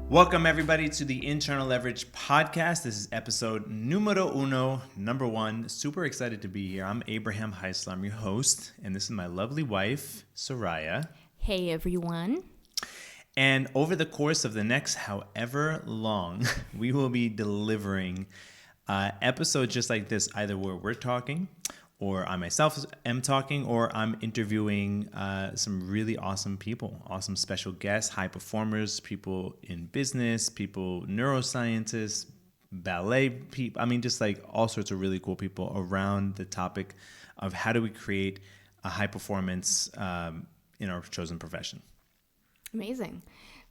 Welcome, everybody, to the Internal Leverage podcast. This is episode numero uno, number one. Super excited to be here. I'm Abraham Heisler. I'm your host, and this is my lovely wife, Soraia. Hey, everyone. And over the course of the next however long, we will be delivering episodes just like this, either where we're talking, or I myself am talking, or I'm interviewing some really awesome people, awesome special guests, high performers, people in business, people, neuroscientists, ballet people. I mean, just like all sorts of really cool people around the topic of how do we create a high performance in our chosen profession. Amazing.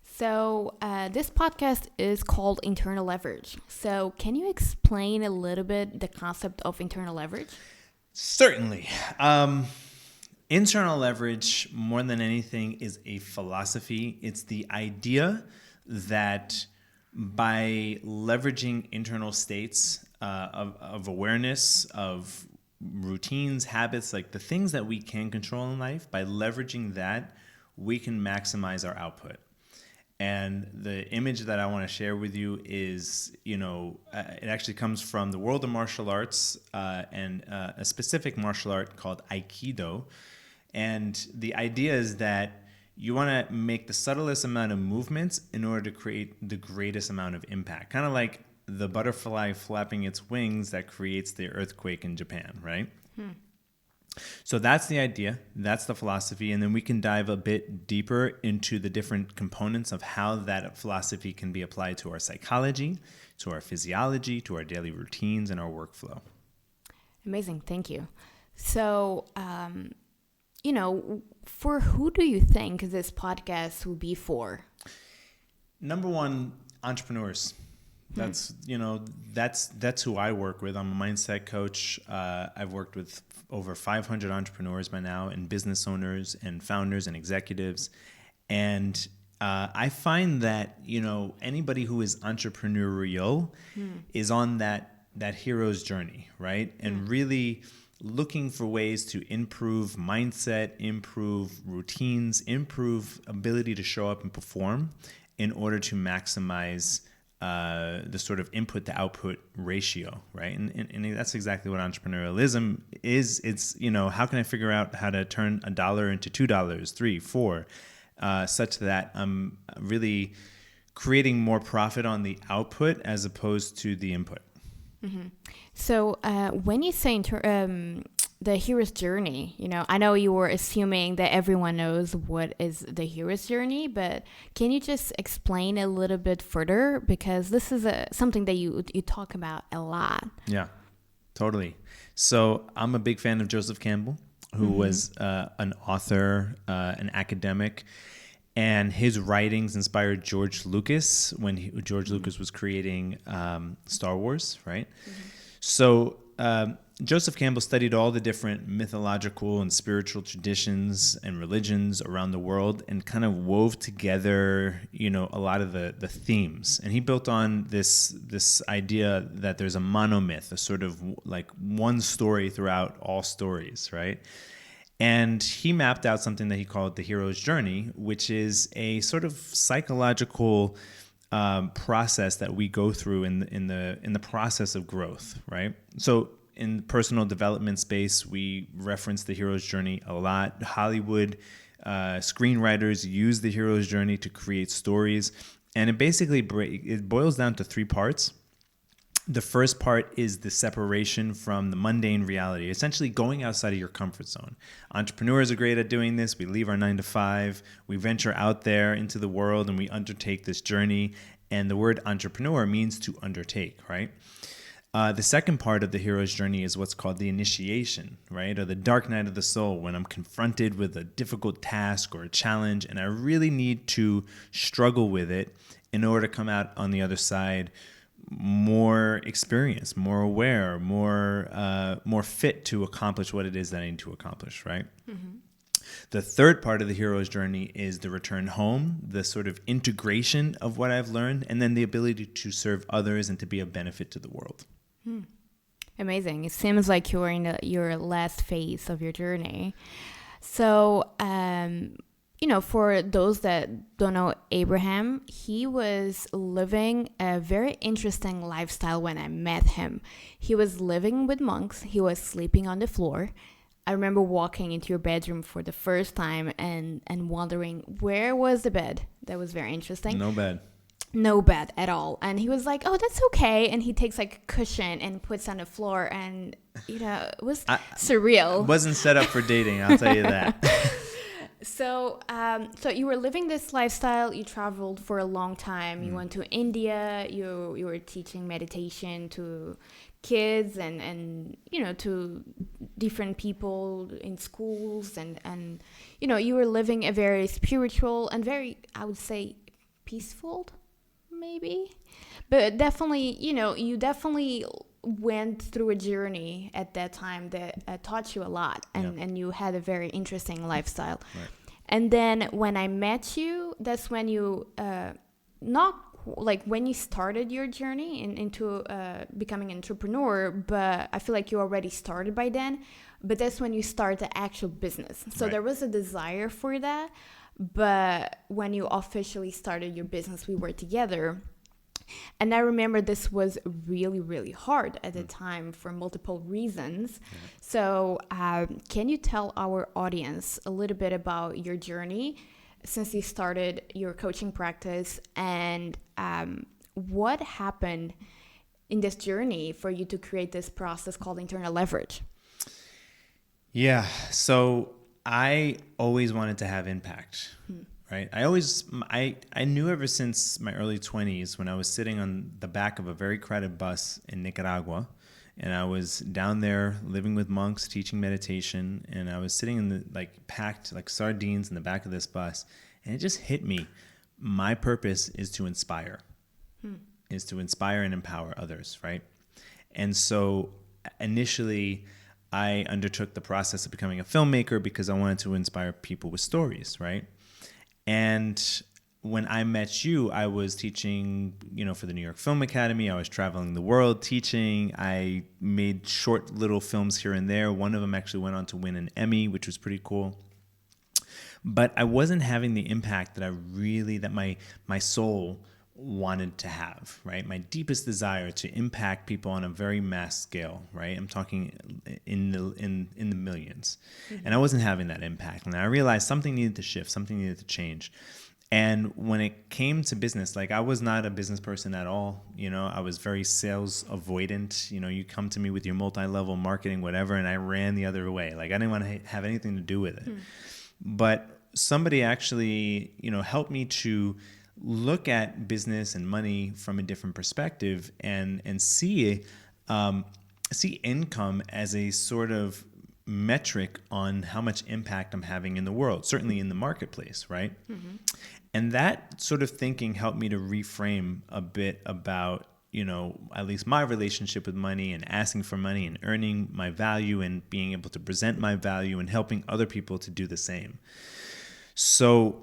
So this podcast is called Internal Leverage. So can you explain a little bit the concept of internal leverage? Certainly. Internal leverage, more than anything, is a philosophy. It's the idea that by leveraging internal states of awareness, of routines, habits, like the things that we can control in life, by leveraging that, we can maximize our output. And the image that I want to share with you is, it actually comes from the world of martial arts and a specific martial art called Aikido. And the idea is that you want to make the subtlest amount of movements in order to create the greatest amount of impact. Kind of like the butterfly flapping its wings that creates the earthquake in Japan, right? So that's the idea, that's the philosophy, and then we can dive a bit deeper into the different components of how that philosophy can be applied to our psychology, to our physiology, to our daily routines, and our workflow. Amazing, thank you. So, for who do you think this podcast will be for? Number one, entrepreneurs. That's who I work with. I'm a mindset coach. I've worked with over 500 entrepreneurs by now, and business owners and founders and executives. And I find that, anybody who is entrepreneurial is on that hero's journey, right? And really looking for ways to improve mindset, improve routines, improve ability to show up and perform in order to maximize the sort of input to output ratio, right? And that's exactly what entrepreneurialism is. It's, how can I figure out how to turn $1 into $2, $3, $4, such that I'm really creating more profit on the output as opposed to the input. Mm-hmm. So when you say the hero's journey, I know you were assuming that everyone knows what is the hero's journey, but can you just explain a little bit further? Because this is something that you talk about a lot. Yeah, totally. So I'm a big fan of Joseph Campbell, who was an author, an academic, and his writings inspired George Lucas when George Lucas was creating Star Wars, right? So Joseph Campbell studied all the different mythological and spiritual traditions and religions around the world and kind of wove together, a lot of the themes. And he built on this idea that there's a monomyth, a sort of like one story throughout all stories, right? And he mapped out something that he called the hero's journey, which is a sort of psychological process that we go through in the process of growth, right? So in the personal development space, we reference the hero's journey a lot. Hollywood screenwriters use the hero's journey to create stories, and it basically it boils down to three parts. The first part is the separation from the mundane reality, essentially going outside of your comfort zone. Entrepreneurs are great at doing this. We leave our 9 to 5. We venture out there into the world and we undertake this journey. And the word entrepreneur means to undertake, right? The second part of the hero's journey is what's called the initiation, right? Or the dark night of the soul, when I'm confronted with a difficult task or a challenge and I really need to struggle with it in order to come out on the other side more experienced, more aware, more fit to accomplish what it is that I need to accomplish, right? The third part of the hero's journey is the return home, the sort of integration of what I've learned, and then the ability to serve others and to be a benefit to the world. Amazing. It seems like you're in your last phase of your journey. So, for those that don't know Abraham, he was living a very interesting lifestyle when I met him. He was living with monks. He was sleeping on the floor. I remember walking into your bedroom for the first time and wondering where was the bed. That was very interesting. No bed. No bed at all. And he was like, oh, that's okay. And he takes like a cushion and puts on the floor. And, it was surreal. It wasn't set up for dating, I'll tell you that. So you were living this lifestyle. You traveled for a long time. You went to India. You were teaching meditation to kids and to different people in schools. And you were living a very spiritual and very, I would say, peaceful, maybe. But definitely, you definitely went through a journey at that time that taught you a lot, and you had a very interesting lifestyle. Right. And then when I met you, that's when you not like when you started your journey into becoming an entrepreneur, but I feel like you already started by then. But that's when you start the actual business. So there was a desire for that, but when you officially started your business, we were together. And I remember this was really, really hard at the time for multiple reasons. So can you tell our audience a little bit about your journey since you started your coaching practice, and what happened in this journey for you to create this process called internal leverage? Yeah. So I always wanted to have impact. Right. I knew ever since my early 20s, when I was sitting on the back of a very crowded bus in Nicaragua, and I was down there living with monks, teaching meditation, and I was sitting in the packed like sardines in the back of this bus, and it just hit me. My purpose is to inspire, and empower others. Right. And so initially I undertook the process of becoming a filmmaker because I wanted to inspire people with stories. Right. And when I met you, I was teaching, for the New York Film Academy. I was traveling the world teaching. I made short little films here and there. One of them actually went on to win an Emmy, which was pretty cool. But I wasn't having the impact that my soul wanted to have, right? My deepest desire to impact people on a very mass scale, right? I'm talking in the millions. And I wasn't having that impact. And I realized something needed to shift, something needed to change. And when it came to business, I was not a business person at all. I was very sales avoidant. You come to me with your multi-level marketing, whatever, and I ran the other way. I didn't want to have anything to do with it. But somebody actually, helped me to look at business and money from a different perspective and see income as a sort of metric on how much impact I'm having in the world, certainly in the marketplace, right? And that sort of thinking helped me to reframe a bit about, at least my relationship with money and asking for money and earning my value and being able to present my value and helping other people to do the same. So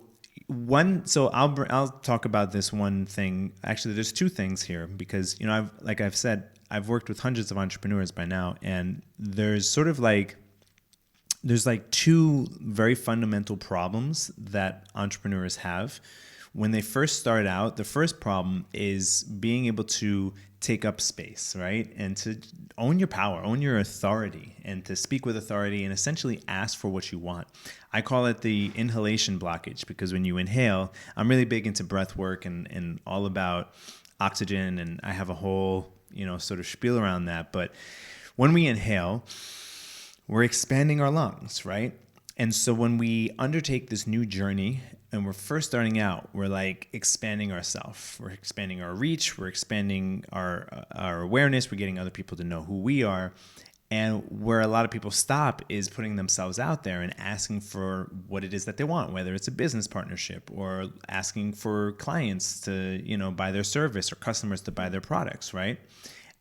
I'll talk about this one thing. Actually, there's two things here because, I've said, I've worked with hundreds of entrepreneurs by now, and there's sort of there's two very fundamental problems that entrepreneurs have. When they first start out, the first problem is being able to take up space, right? And to own your power, own your authority, and to speak with authority and essentially ask for what you want. I call it the inhalation blockage because when you inhale, I'm really big into breath work and all about oxygen, and I have a whole, sort of spiel around that. But when we inhale, we're expanding our lungs, right? And so when we undertake this new journey and we're first starting out, we're expanding ourselves. We're expanding our reach. We're expanding our awareness. We're getting other people to know who we are. And where a lot of people stop is putting themselves out there and asking for what it is that they want, whether it's a business partnership or asking for clients to, buy their service or customers to buy their products, right?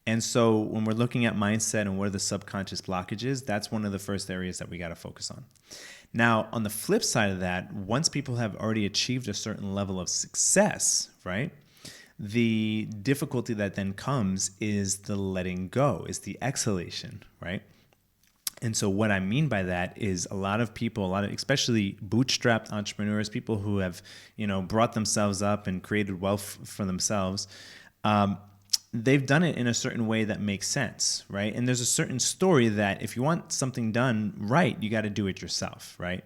And so when we're looking at mindset and what are the subconscious blockages, that's one of the first areas that we got to focus on. Now, on the flip side of that, once people have already achieved a certain level of success, right, the difficulty that then comes is the letting go, is the exhalation, right? And so what I mean by that is a lot of people, especially bootstrapped entrepreneurs, people who have, brought themselves up and created wealth for themselves, they've done it in a certain way that makes sense, right? And there's a certain story that if you want something done right, you got to do it yourself, right?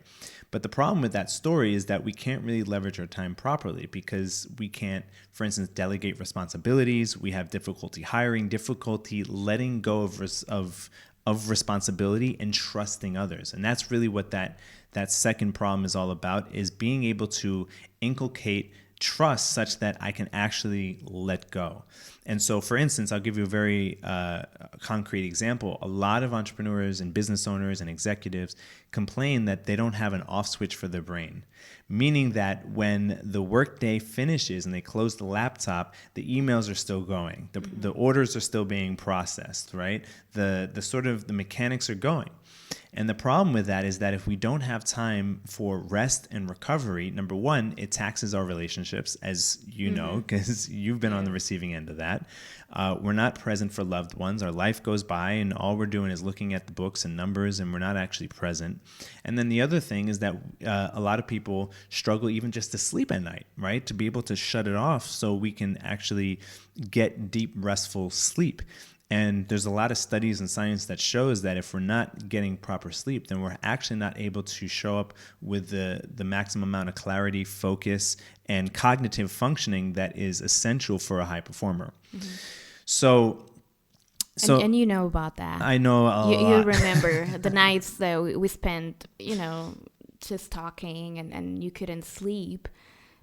But the problem with that story is that we can't really leverage our time properly because we can't, for instance, delegate responsibilities. We have difficulty hiring, difficulty letting go of responsibility and trusting others. And that's really what that second problem is all about, is being able to inculcate trust such that I can actually let go. And so, for instance, I'll give you a very concrete example. A lot of entrepreneurs and business owners and executives complain that they don't have an off switch for their brain, meaning that when the workday finishes and they close the laptop, the emails are still going, the orders are still being processed, right? The mechanics are going. And the problem with that is that if we don't have time for rest and recovery, number one, it taxes our relationships, as you know, because you've been on the receiving end of that. We're not present for loved ones. Our life goes by and all we're doing is looking at the books and numbers, and we're not actually present. And then the other thing is that a lot of people struggle even just to sleep at night, right? To be able to shut it off so we can actually get deep, restful sleep. And there's a lot of studies and science that shows that if we're not getting proper sleep, then we're actually not able to show up with the maximum amount of clarity, focus, and cognitive functioning that is essential for a high performer. Mm-hmm. So and you know about that. I know a lot. You remember the nights that we spent, just talking and you couldn't sleep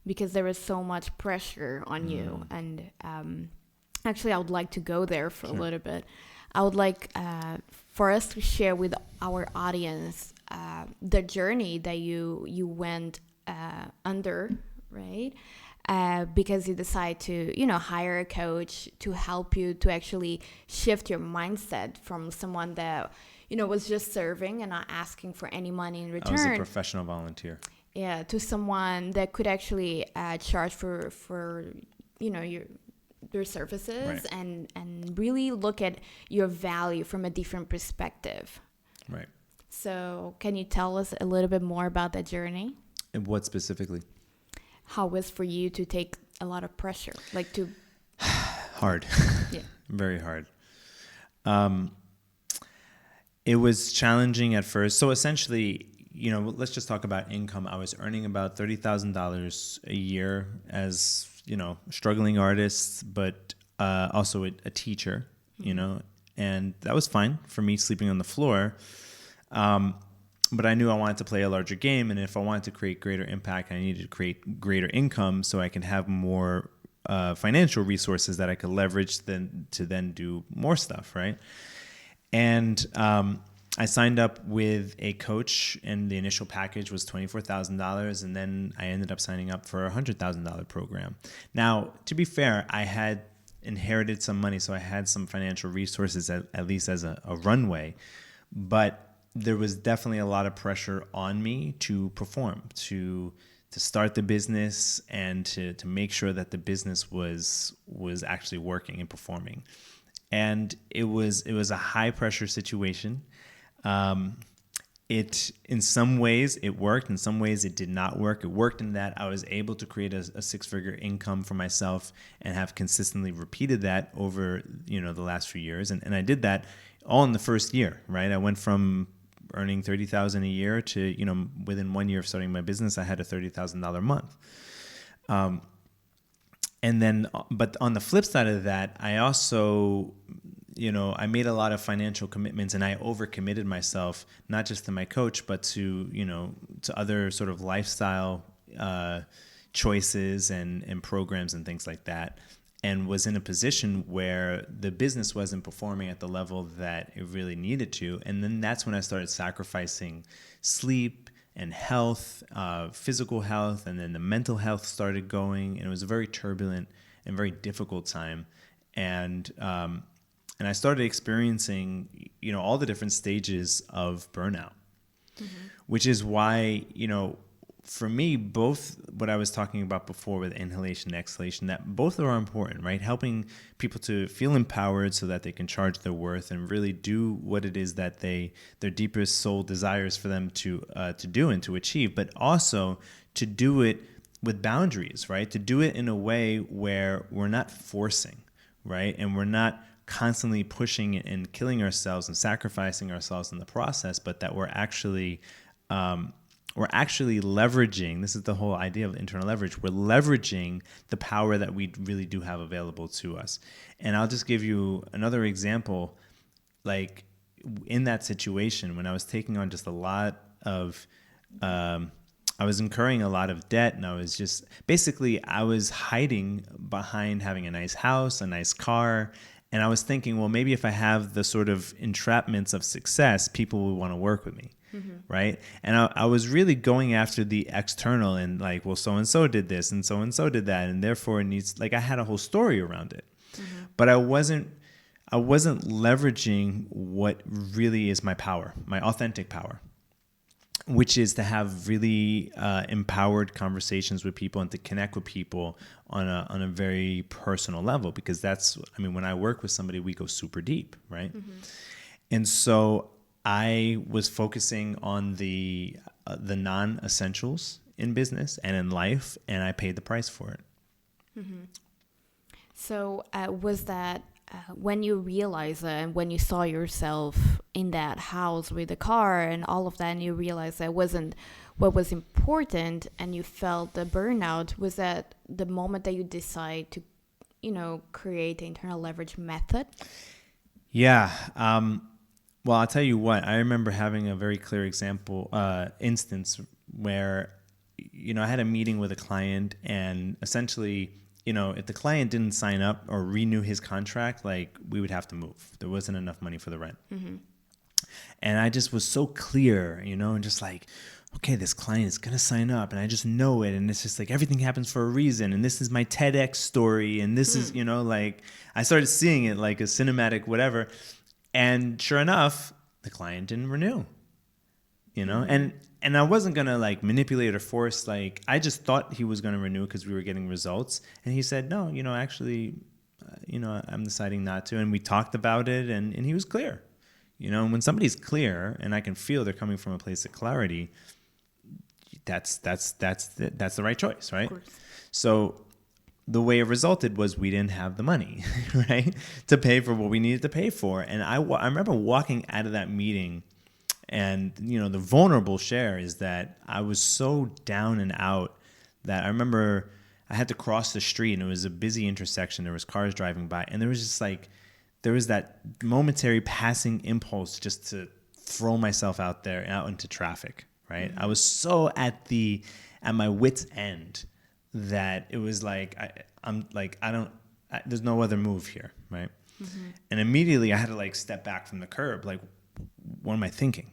because there was so much pressure on you. And actually, I would like to go there for a little bit. I would like for us to share with our audience the journey that you went under, right? Because you decide to, hire a coach to help you to actually shift your mindset from someone that, was just serving and not asking for any money in return. I was a professional volunteer. Yeah, to someone that could actually charge for their services, right, and really look at your value from a different perspective. Right. So can you tell us a little bit more about that journey? And what specifically? How was for you to take a lot of pressure, like to... Hard. Yeah. Very hard. It was challenging at first. So essentially, let's just talk about income. I was earning about $30,000 a year as struggling artist, but also a teacher, and that was fine for me sleeping on the floor. But I knew I wanted to play a larger game, and if I wanted to create greater impact, I needed to create greater income so I can have more financial resources that I could leverage to then do more stuff, right? And I signed up with a coach, and the initial package was $24,000, and then I ended up signing up for a $100,000 program. Now, to be fair, I had inherited some money, so I had some financial resources, at least as a runway, but there was definitely a lot of pressure on me to perform, to start the business, and to make sure that the business was actually working and performing. And it was a high pressure situation. In some ways it worked, in some ways it did not work. It worked in that I was able to create a six-figure income for myself and have consistently repeated that over, the last few years. And I did that all in the first year, right? I went from earning $30,000 a year to, within 1 year of starting my business, I had a $30,000 month. And then, but on the flip side of that, I also, I made a lot of financial commitments, and I overcommitted myself, not just to my coach, but to, to other sort of lifestyle choices and programs and things like that, and was in a position where the business wasn't performing at the level that it really needed to. And then that's when I started sacrificing sleep and health, physical health, and then the mental health started going, and it was a very turbulent and very difficult time. And I started experiencing, all the different stages of burnout, which is why, for me, both what I was talking about before with inhalation and exhalation, that both are important, right? Helping people to feel empowered so that they can charge their worth and really do what it is that their deepest soul desires for them to do and to achieve, but also to do it with boundaries, right? To do it in a way where we're not forcing, right? And we're not constantly pushing and killing ourselves and sacrificing ourselves in the process, but that we're actually leveraging, this is the whole idea of internal leverage, we're leveraging the power that we really do have available to us. And I'll just give you another example. Like in that situation, when I was taking on just a lot of, I was incurring a lot of debt, and I was just, basically I was hiding behind having a nice house, a nice car. And I was thinking, well, maybe if I have the sort of entrapments of success, people will want to work with me. Mm-hmm. Right. And I was really going after the external and like, well, so-and-so did this and so-and-so did that. And therefore it needs, like, I had a whole story around it, mm-hmm. but I wasn't leveraging what really is my power, my authentic power, which is to have really empowered conversations with people and to connect with people on a very personal level, because that's, I mean, when I work with somebody, we go super deep. Right. Mm-hmm. And so I was focusing on the non-essentials in business and in life, and I paid the price for it. Mm-hmm. So was that when you realized and when you saw yourself in that house with the car and all of that, and you realized that wasn't what was important, and you felt the burnout, was that the moment that you decide to, create the internal leverage method? Yeah. Well, I'll tell you what, I remember having a very clear instance where, I had a meeting with a client, and essentially, if the client didn't sign up or renew his contract, like, we would have to move. There wasn't enough money for the rent. Mm-hmm. And I just was so clear, and just like, okay, this client is going to sign up, and I just know it. And it's just like, everything happens for a reason. And this is my TEDx story. And this is, like, I started seeing it like a cinematic whatever. And sure enough, the client didn't renew, mm-hmm. and I wasn't going to like manipulate or force, like, I just thought he was going to renew because we were getting results. And he said, no, actually, I'm deciding not to. And we talked about it, and he was clear, and when somebody's clear and I can feel they're coming from a place of clarity, that's the right choice. Right. So the way it resulted was we didn't have the money, right, to pay for what we needed to pay for. And I remember walking out of that meeting, and, the vulnerable share is that I was so down and out that I remember I had to cross the street, and it was a busy intersection. There was cars driving by, and there was that momentary passing impulse just to throw myself out into traffic, right? Mm-hmm. I was so at my wit's end that it was like, there's no other move here, right? Mm-hmm. And immediately I had to like step back from the curb, like, what am I thinking,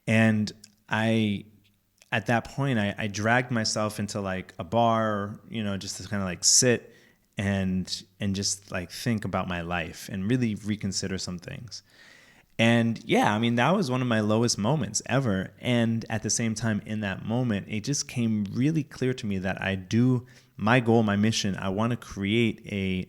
And at that point, I dragged myself into like a bar, just to kind of like sit and just like think about my life and really reconsider some things. And yeah, I mean, that was one of my lowest moments ever. And at the same time, in that moment, it just came really clear to me that my goal, my mission, I want to create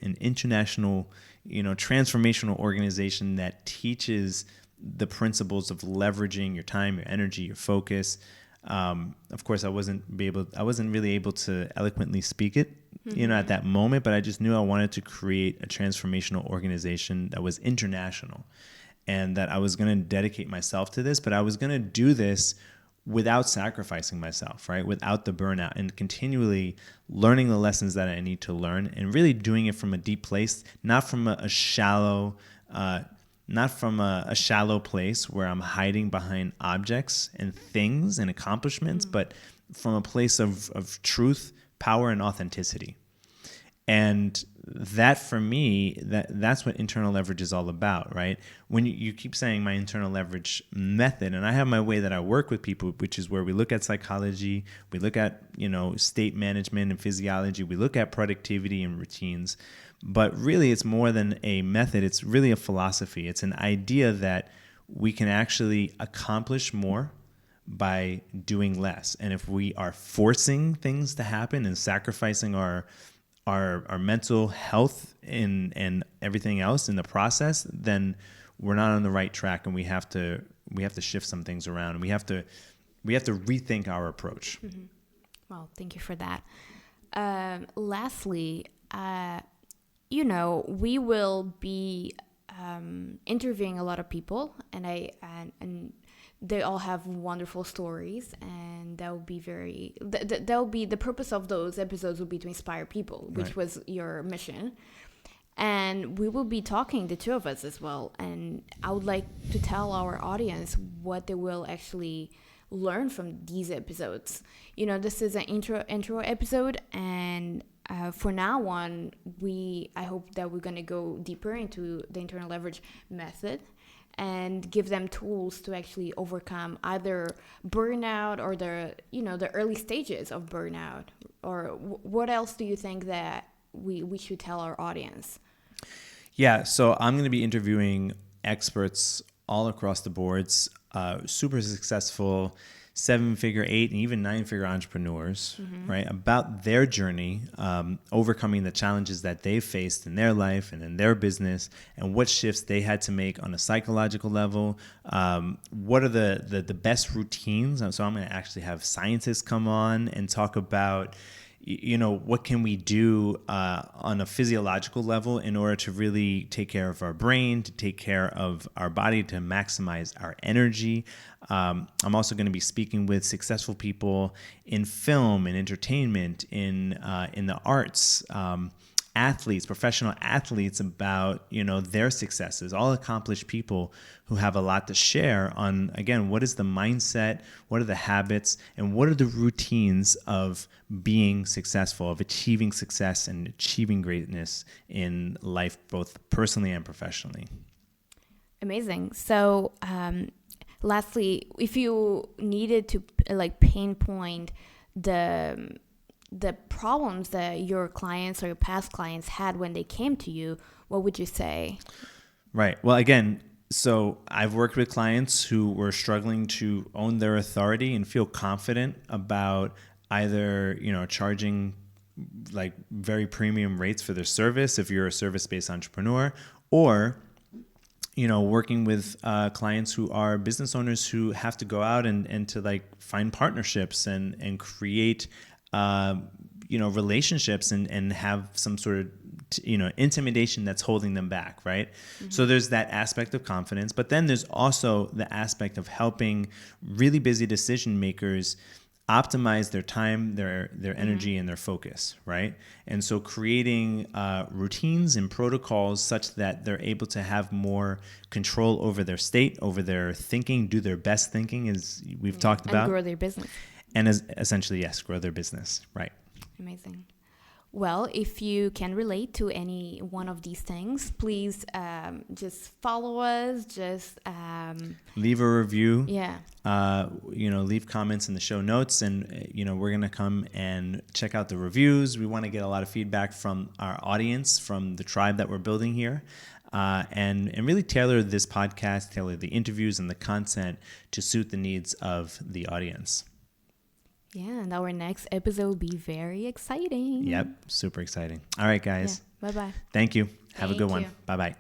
an international, transformational organization that teaches the principles of leveraging your time, your energy, your focus. Of course, I wasn't really able to eloquently speak it, mm-hmm. At that moment, but I just knew I wanted to create a transformational organization that was international. And that I was going to dedicate myself to this, but I was going to do this without sacrificing myself, right? Without the burnout, and continually learning the lessons that I need to learn, and really doing it from a deep place, not from a shallow place where I'm hiding behind objects and things and accomplishments, mm-hmm. but from a place of truth, power, and authenticity. And that, for me, that's what internal leverage is all about, right? When you keep saying my internal leverage method, and I have my way that I work with people, which is where we look at psychology, we look at, state management and physiology, we look at productivity and routines, but really it's more than a method. It's really a philosophy. It's an idea that we can actually accomplish more by doing less. And if we are forcing things to happen and sacrificing our mental health and everything else in the process, then we're not on the right track, and we have to shift some things around, and we have to rethink our approach. Mm-hmm. Well, thank you for that. Lastly, we will be interviewing a lot of people, and they all have wonderful stories, and that will be the purpose of those episodes will be to inspire people, which Right. was your mission. And we will be talking, the two of us as well, and I would like to tell our audience what they will actually learn from these episodes. This is an intro episode, and for now on, I hope that we're going to go deeper into the internal leverage method and give them tools to actually overcome either burnout or the early stages of burnout. Or what else do you think that we should tell our audience? Yeah, so I'm going to be interviewing experts all across the boards, super successful 7-figure, 8, and even 9-figure entrepreneurs, right? About their journey, overcoming the challenges that they've faced in their life and in their business, and what shifts they had to make on a psychological level. What are the best routines? So I'm going to actually have scientists come on and talk about, what can we do on a physiological level in order to really take care of our brain, to take care of our body, to maximize our energy. I'm also going to be speaking with successful people in film and entertainment, in the arts, athletes, professional athletes, about their successes, all accomplished people who have a lot to share on, again, what is the mindset, what are the habits, and what are the routines of being successful, of achieving success and achieving greatness in life, both personally and professionally. Amazing. So lastly, if you needed to pinpoint the problems that your clients or your past clients had when they came to you, what would you say? Right. Well, again, so I've worked with clients who were struggling to own their authority and feel confident about either, charging like very premium rates for their service if you're a service-based entrepreneur, or working with clients who are business owners who have to go out and to find partnerships and create relationships and have some sort of intimidation that's holding them back, right? Mm-hmm. So there's that aspect of confidence, but then there's also the aspect of helping really busy decision makers optimize their time, their energy, and their focus, right? And so creating routines and protocols such that they're able to have more control over their state, over their thinking, do their best thinking, as we've talked about. And grow their business. And essentially, yes, grow their business, right? Amazing. Well, if you can relate to any one of these things, please just follow us. Just leave a review. Yeah. Leave comments in the show notes, and we're gonna come and check out the reviews. We want to get a lot of feedback from our audience, from the tribe that we're building here, and really tailor this podcast, tailor the interviews and the content to suit the needs of the audience. Yeah, and our next episode will be very exciting. Yep, super exciting. All right, guys. Yeah. Bye-bye. Thank you. Have a good one. You. Bye-bye.